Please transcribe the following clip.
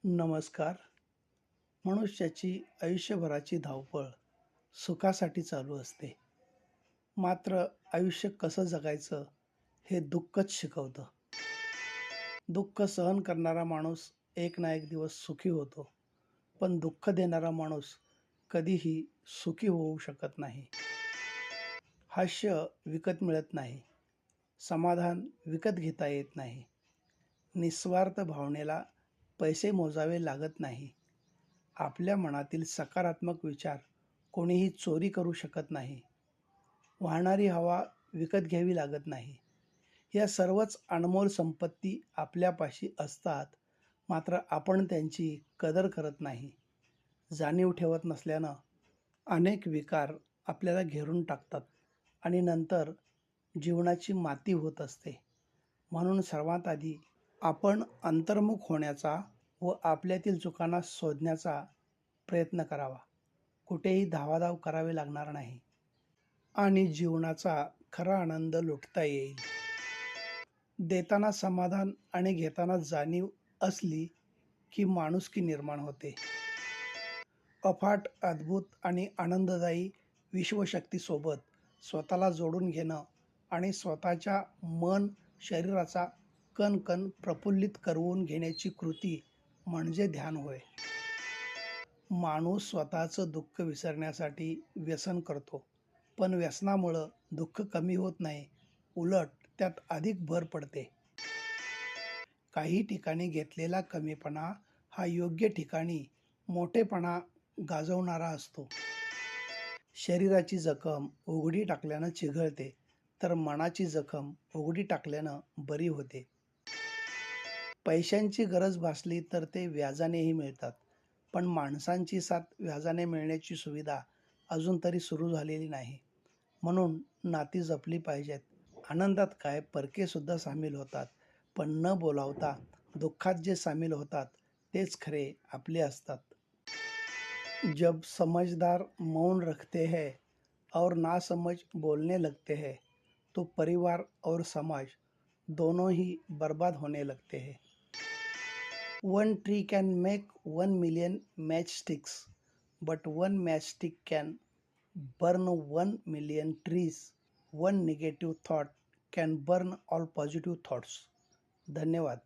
नमस्कार. मनुष्याची आयुष्यभराची धावपळ सुखासाठी चालू असते. मात्र आयुष्य कसं जगायचं हे दुःखच शिकवतं. दुःख सहन करणारा माणूस एक ना एक दिवस सुखी होतो. पण दुःख देणारा माणूस कधीही सुखी होऊ शकत नाही. हास्य विकत मिळत नाही. समाधान विकत घेता येत नाही. निस्वार्थ भावनेला पैसे मोजावे लागत नाही. आपल्या मनातील सकारात्मक विचार कोणीही चोरी करू शकत नाही. वाहणारी हवा विकत घ्यावी लागत नाही. या सर्वच अनमोल संपत्ती आपल्यापाशी असतात, मात्र आपण त्यांची कदर करत नाही. जाणीव ठेवत नसल्यानं अनेक विकार आपल्याला घेरून टाकतात आणि नंतर जीवनाची माती होत असते. म्हणून सर्वात आधी आपण अंतर्मुख होण्याचा व आपल्यातील चुकांना शोधण्याचा प्रयत्न करावा. कुठेही धावाधाव करावे लागणार नाही आणि जीवनाचा खरा आनंद लुटता येईल. देताना समाधान आणि घेताना जाणीव असली की माणुसकी निर्माण होते. अफाट, अद्भुत आणि आनंददायी विश्वशक्तीसोबत स्वतःला जोडून घेणं आणि स्वतःच्या मन, शरीराचा कणकण प्रफुल्लित करवून घेण्याची कृती म्हणजे ध्यान होय. माणूस स्वतःचं दुःख विसरण्यासाठी व्यसन करतो, पण व्यसनामुळं दुःख कमी होत नाही, उलट त्यात अधिक भर पडते. काही ठिकाणी घेतलेला कमीपणा हा योग्य ठिकाणी मोठेपणा गाजवणारा असतो. शरीराची जखम उघडी टाकल्यानं चिघळते, तर मनाची जखम उघडी टाकल्यानं बरी होते. पैशांची गरज भासली तर ते व्याजानेही मिळतात, पण माणसांची साथ व्याजाने मिळण्याची सुविधा अजून तरी सुरू झालेली नाही. म्हणून नाती जपली पाहिजेत. आनंदात काय परकेसुद्धा सामील होतात, पण न बोलावता दुःखात जे सामील होतात तेच खरे आपले असतात. जब समझदार मौन रखते हैं और नासमझ बोलने लगते हैं, तो परिवार और समाज दोनों ही बर्बाद होने लगते हैं. One tree can make 1 million matchsticks, but one matchstick can burn 1 million trees. One negative thought can burn all positive thoughts. धन्यवाद.